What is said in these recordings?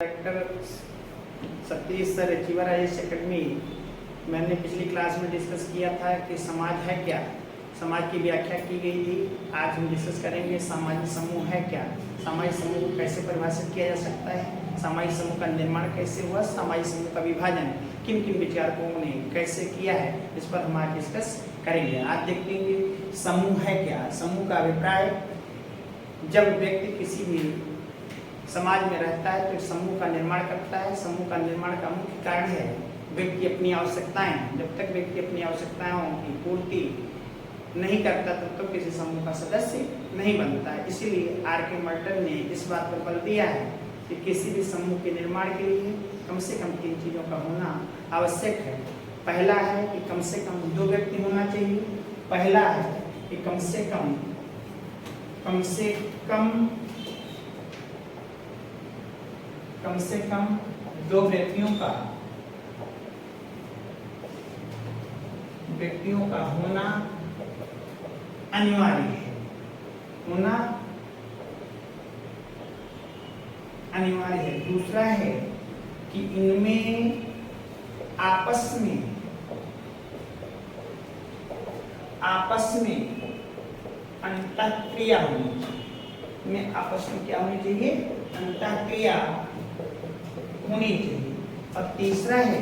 Director Satish sir achiever IAS academy. मैंने पिछली class में डिस्कस किया था कि समाज है क्या, समाज की व्याख्या की गई थी। आज हम डिस्कस करेंगे सामाजिक समूह है क्या, सामाजिक समूह को कैसे परिभाषित किया जा सकता है, सामाजिक समूह का निर्माण कैसे हुआ, सामाजिक समूह का विभाजन किन किन विचारकों ने कैसे किया है, इस पर हम आज डिस्कस करेंगे। आज देखेंगे समूह है क्या। समूह का अभिप्राय, जब व्यक्ति किसी भी समाज में रहता है तो समूह का निर्माण करता है। समूह का निर्माण का मुख्य कारण है व्यक्ति अपनी आवश्यकताएं, जब तक व्यक्ति अपनी आवश्यकताओं की पूर्ति नहीं करता तब तक किसी समूह का सदस्य नहीं बनता है। इसीलिए आर.के. मर्टन ने इस बात पर बल दिया है कि किसी भी समूह के निर्माण के लिए कम से कम 3 चीज़ों का होना आवश्यक है। पहला है कि कम से कम 2 व्यक्ति होना चाहिए। पहला है कि कम से कम 2 व्यक्तियों का होना अनिवार्य है, दूसरा है कि इनमें आपस में अंतःक्रिया होनी चाहिए। आपस में क्या होनी चाहिए? अंतःक्रिया होनी चाहिए। और तीसरा है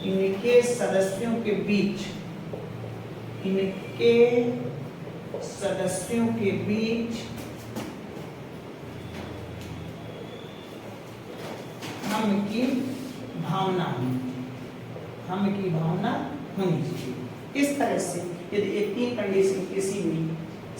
इनके सदस्यों के बीच हम की भावना होनी चाहिए। इस तरह से यदि ये 3 कंडीशन किसी भी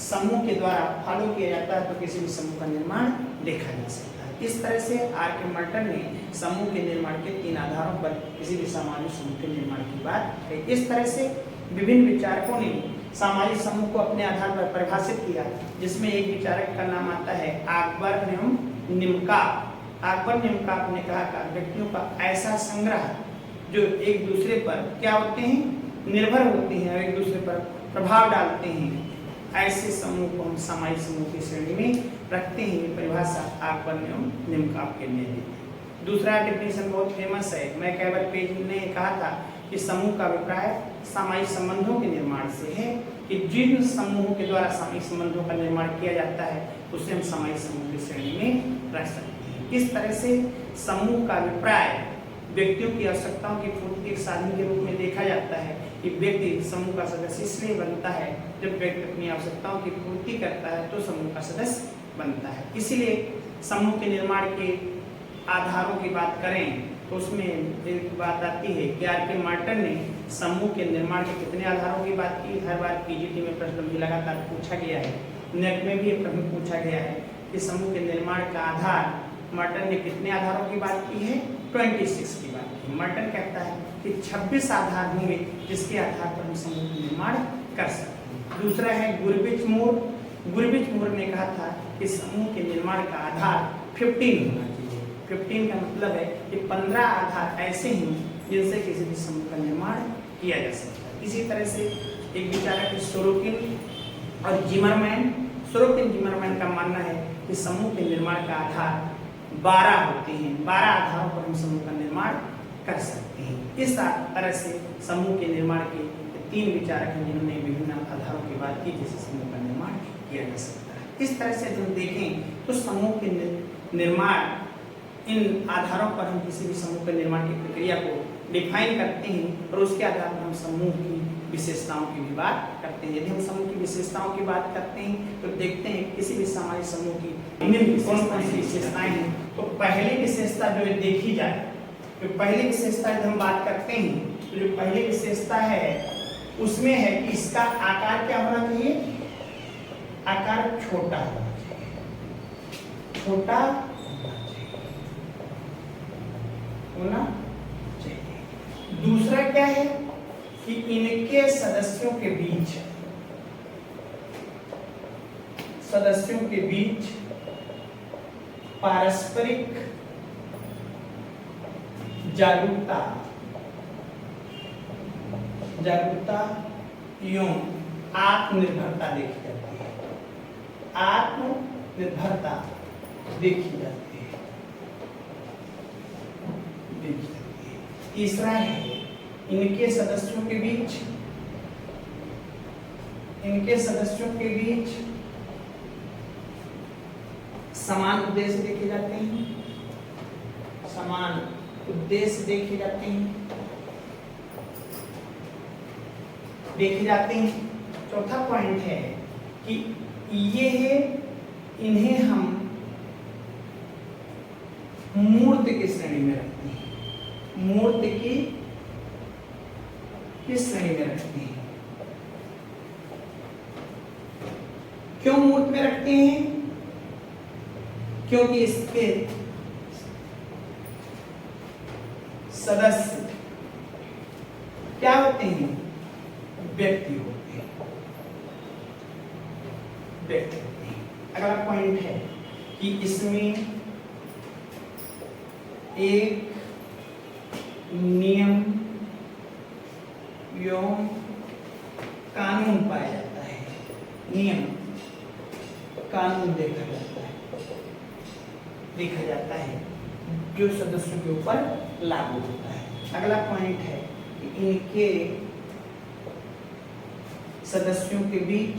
समूह के द्वारा फॉलो किया जाता है तो किसी भी समूह का निर्माण देखा जा सकता है। इस तरह से आर.के. मर्टन ने समूह के निर्माण के 3 आधारों पर किसी भी सामाजिक समूह के निर्माण की बात कही। इस तरह से विभिन्न विचारकों ने सामाजिक समूह को अपने आधार पर परिभाषित किया, जिसमें एक विचारक का नाम आता है अकबर निमकाप ने कहा कि व्यक्तियों का ऐसा संग्रह जो एक दूसरे पर क्या होते हैं, निर्भर होते हैं और एक दूसरे पर प्रभाव डालते हैं, ऐसे समूह को हम सामाजिक समूह की श्रेणी में रखते हैं। ये परिभाषा अकबर निमकाप के ने दी। दूसरा डेफिनेशन बहुत फेमस है, मैकएवर ने कहा था कि समूह का अभिप्राय सामाजिक संबंधों के निर्माण से है, कि जिन समूहों के द्वारा सामाजिक संबंधों का निर्माण किया जाता है उसे हम सामाजिक समूह की श्रेणी में रख सकते हैं। इस तरह से समूह का अभिप्राय व्यक्तियों की आवश्यकताओं की पूर्ति के साधन के रूप में देखा जाता है कि व्यक्ति समूह का सदस्य इसलिए बनता है जब व्यक्ति अपनी आवश्यकताओं की पूर्ति करता है तो समूह का सदस्य बनता है। इसीलिए समूह के निर्माण के आधारों की बात करें तो उसमें एक बात आती है कि आर.के. मर्टन ने समूह के निर्माण के कितने आधारों की बात की। हर बार पीजीटी में प्रश्न भी लगातार पूछा गया है, नेट में भी ये प्रश्न पूछा गया है कि समूह के निर्माण का आधार मर्टन ने कितने आधारों की बात की है? 26 की बात की। मर्टन कहता है कि 26 आधार होंगे जिसके आधार पर हम समूह का निर्माण कर सकते हैं। दूसरा है गुरबिच मूर ने कहा था कि समूह के निर्माण का आधार 15 होना चाहिए। 15 का मतलब है कि 15 आधार ऐसे हैं जिनसे किसी भी समूह का निर्माण किया जा सकता है। इसी तरह से एक विचारक है सोरोकिन और जिमरमैन का मानना है कि समूह के निर्माण का आधार 12 होते हैं। 12 आधारों पर हम समूह का निर्माण कर सकते हैं। इस तरह से समूह के निर्माण के 3 विचारक हैं जिन्होंने विभिन्न आधारों की बात की जिससे समूह का निर्माण किया जा सकता है। इस तरह से हम देखें तो समूह के निर्माण, इन आधारों पर हम किसी भी समूह के निर्माण की प्रक्रिया को डिफाइन करते हैं और उसके आधार पर हम समूह की विशेषताओं की भी बात करते हैं। यदि हम समूह की विशेषताओं की बात करते हैं तो देखते हैं किसी भी सामाजिक समूह की कौन कौन सी विशेषताएं हैं। तो पहली विशेषता जो देखी जाए, तो पहली विशेषता जब हम बात करते हैं तो जो पहली विशेषता है उसमें है कि इसका आकार क्या होना चाहिए? आकार छोटा होना चाहिए। दूसरा क्या है कि इनके सदस्यों के बीच पारस्परिक जागरूकता एवं आत्मनिर्भरता देखी जाती है। आत्मनिर्भरता देखी जाती है। तीसरा है इनके सदस्यों के बीच समान उद्देश्य देखे जाते हैं। चौथा पॉइंट है कि इन्हें हम मूर्त की श्रेणी में रखते हैं। क्यों मूर्त में रखते हैं? क्योंकि इसके सदस्य क्या होते हैं? व्यक्ति होते हैं। अगला पॉइंट है कि इसमें एक नियम एवं कानून पाया जाता है। नियम कानून देखा जाता है जो सदस्यों के ऊपर लागू होता है। अगला पॉइंट है कि इनके सदस्यों के बीच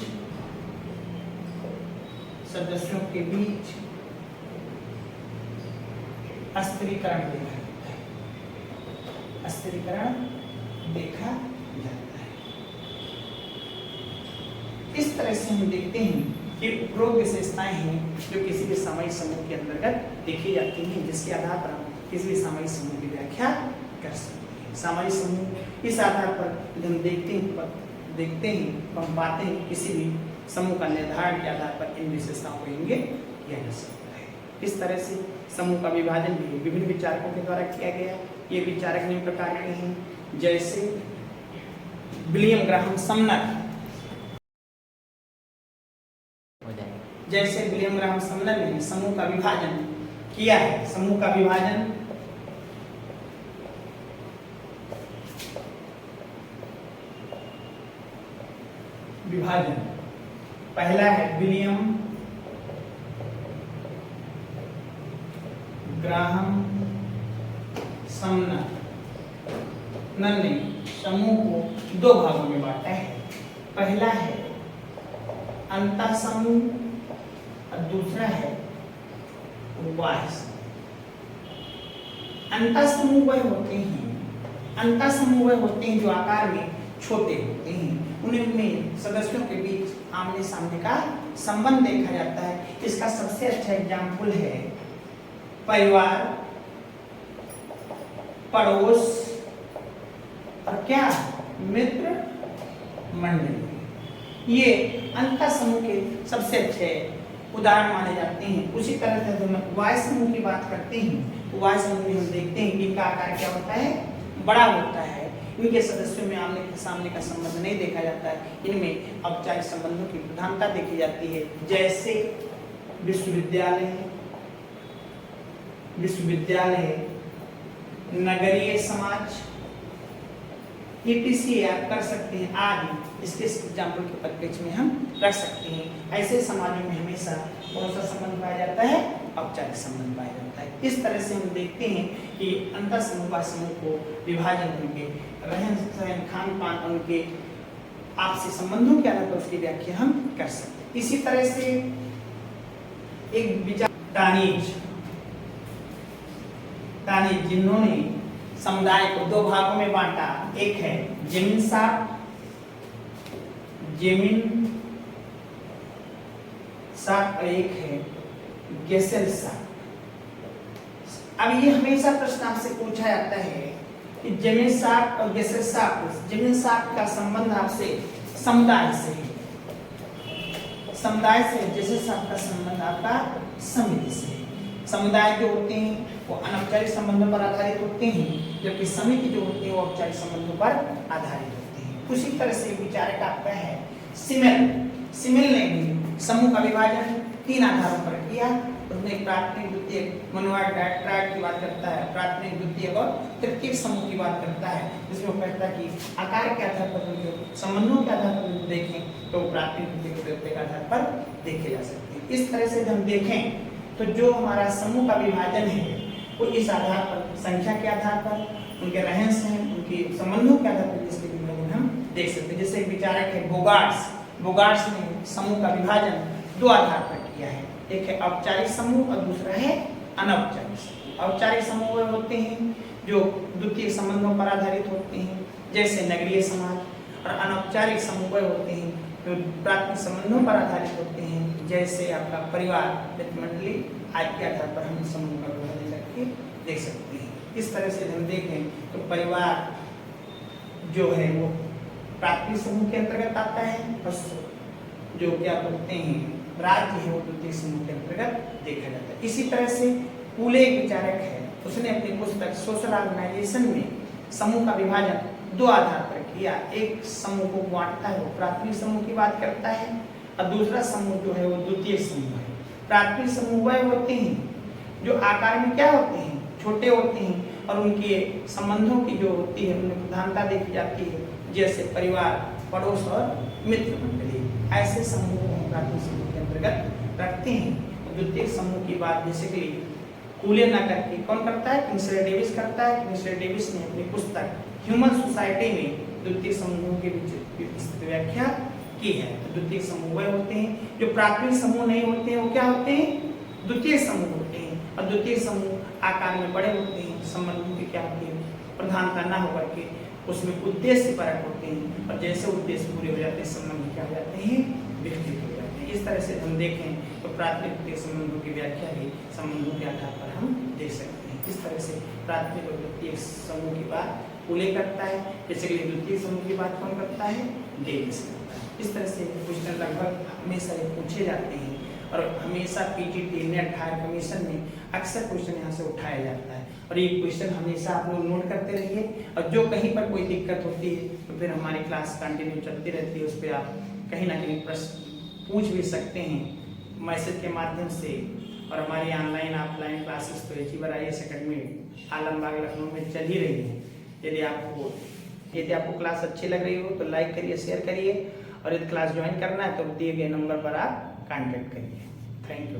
अस्थिरीकरण देखा जाता है। इस तरह से हम देखते हैं कि उपरोक्त विशेषताएं हैं जो किसी भी सामायिक समूह के अंतर्गत देखी जाती हैं, जिसके आधार पर हम किसी भी सामायिक समूह की व्याख्या कर सकते हैं। सामायिक समूह इस आधार पर हम देखते हैं हम पाते हैं किसी भी समूह का निर्धारण के आधार पर इन विशेषताओं को इंगित किया जा सकता है। इस तरह से समूह का विभाजन भी विभिन्न विचारकों के द्वारा किया गया। ये विचारक निम्न प्रकार के हैं, जैसे विलियम ग्राहम समनर ने समूह का विभाजन किया है। समूह का विभाजन पहला है विलियम ग्राहम समनर ने समूह को दो भागों में बांटा है। पहला है अंतः समूह और दूसरा है बाह्य समूह। अंतः समूह वह होते हैं जो आकार में छोटे होते हैं। उनमें सदस्यों के बीच आमने सामने का संबंध देखा जाता है। इसका सबसे अच्छा एग्जाम्पल है परिवार, पड़ोस और क्या मित्र मंडली। ये अंतः समूह के सबसे अच्छे उदाहरण माने जाते हैं। उसी तरह से जब हम वाह्य समूह की बात करते हैं तो वाह्य समूह में हम देखते हैं कि इनका आकार क्या होता है? बड़ा होता है। इनके सदस्यों में आमने सामने का संबंध नहीं देखा जाता है। इनमें औपचारिक संबंधों की प्रधानता देखी जाती है, जैसे विश्वविद्यालय, नगरीय समाज, ETC आप कर सकते हैं आदि। इसके एग्जाम्पल के परिप्रेक्ष्य में हम रख सकते हैं। ऐसे समाजों में हमेशा कौन सा संबंध पाया जाता है? औपचारिक संबंध पाया जाता है। इस तरह से हम देखते हैं कि अंतर समूह व समूह को विभाजन उनके रहन सहन, खान पान, उनके आपसी संबंधों के आधार पर उसकी व्याख्या हम कर सकते हैं। इसी तरह से एक विचार तानीज जिन्होंने समुदाय को दो भागों में बांटा। एक है जेमिन साठ और एक है गेसेलसाट। अब ये हमेशा प्रश्न आपसे पूछा जाता है कि जेमिन-साट और गेसेलसाट, जेमिन-साट का संबंध आपसे समुदाय से है, गेसेलसाट का संबंध आपका समिति से है। समुदाय जो होते हैं वो अनौपचारिक संबंधों पर आधारित होते हैं, जबकि समिति जो होती है वो औपचारिक संबंधों पर आधारित होती है। उसी तरह से विचारक आपका है सिमेल ने भी समूह का विभाजन 3 आधारों पर किया। उसने प्राथमिक, द्वितीयक, मोनोइड ट्राइड की बात करता है, प्राथमिक, द्वितीयक और तृतीयक समूह की बात करता है, जिसमें वो कहता है कि आकार के आधार पर उनके संबंधों के आधार पर देखें तो प्राथमिक, द्वितीयक, तृतीयक के आधार पर देखे जा सकते हैं। इस तरह से हम देखें तो जो हमारा समूह का विभाजन है वो इस आधार पर, संख्या के आधार पर उनके रहन सहन, उनके संबंधों के आधार पर इसके विभाजन हम देख सकते हैं। जैसे एक विचारक है बोगार्ट्स ने समूह का विभाजन दो आधार पर किया है, एक है औपचारिक समूह और दूसरा है अनौपचारिक समूह। औपचारिक समूह वे होते हैं जो द्वितीय संबंधों पर आधारित होते हैं, जैसे नगरीय समाज, और अनौपचारिक समूह वे होते हैं जो प्राथमिक संबंधों पर आधारित होते हैं, जैसे आपका परिवार, मित्र मंडली आदि के आधार पर हम समूह का विभाजन करके देख सकते हैं। इस तरह से हम देखें तो परिवार जो है वो प्राथमिक समूह के अंतर्गत आता है, और जो क्या बोलते हैं राज्य है वो द्वितीय समूह के अंतर्गत देखा जाता है। इसी तरह से पूले एक विचारक है, उसने अपनी पुस्तक सोशल ऑर्गेनाइजेशन में समूह का विभाजन दो आधार पर किया। एक समूह को बांटता है वो प्राथमिक समूह की बात करता है, और दूसरा समूह जो है वो द्वितीय समूह है। प्राथमिक समूह वह होते हैं जो आकार में क्या होते हैं, छोटे होते हैं, और उनके संबंधों की जो होती है उनमें प्रधानता देखी जाती है, जैसे परिवार, पड़ोस और मित्र मंडली। ऐसे समूह को हम प्राथमिक समूह के अंतर्गत रखते हैं। द्वितीय समूह की बात बेसिकली कूले न करके कौन करता है, किंग्सले डेविस करता है। किंग्सले डेविस ने अपनी पुस्तक ह्यूमन सोसाइटी में द्वितीय समूहों के बीच व्याख्या की है। तो द्वितीय समूह वह होते हैं जो प्राथमिक समूह नहीं होते हैं, वो क्या होते हैं, द्वितीय समूह होते हैं। और द्वितीय समूह आकार में बड़े होते हैं, संबंधों की क्या होती है, प्रधानता न होकर के उसमें उद्देश्य परक होते हैं, और जैसे उद्देश्य पूरे हो जाते हैं संबंध क्या हो जाते हैं, विकसित हो जाते हैं। इस तरह से हम देखें तो प्राथमिक संबंधों की व्याख्या भी संबंधों के आधार पर हम देख सकते हैं। इस तरह से प्राथमिक और द्वितीय समूह की बात कूले करता है, जैसे कि द्वितीय समूह की बात कौन करता है, डेविस करता है। इस तरह से क्वेश्चन लगभग हमेशा ये पूछे जाते हैं, और हमेशा पीटीटी नेट हायर कमीशन में अक्सर क्वेश्चन यहाँ से उठाया जाता है। और ये क्वेश्चन हमेशा आप लोग नोट करते रहिए, और जो कहीं पर कोई दिक्कत होती है तो फिर हमारी क्लास कंटिन्यू चलती रहती है, उस पर आप कहीं ना कहीं प्रश्न पूछ भी सकते हैं मैसेज के माध्यम से। और हमारी ऑनलाइन ऑफलाइन क्लासेस तो achiever IAS academy Alambagh Lucknow में चल ही रही है। यदि आपको क्लास अच्छी लग रही हो तो लाइक करिए, शेयर करिए, और यदि क्लास ज्वाइन करना है तो दिए गए नंबर पर आप कांटेक्ट करिए। Thank you.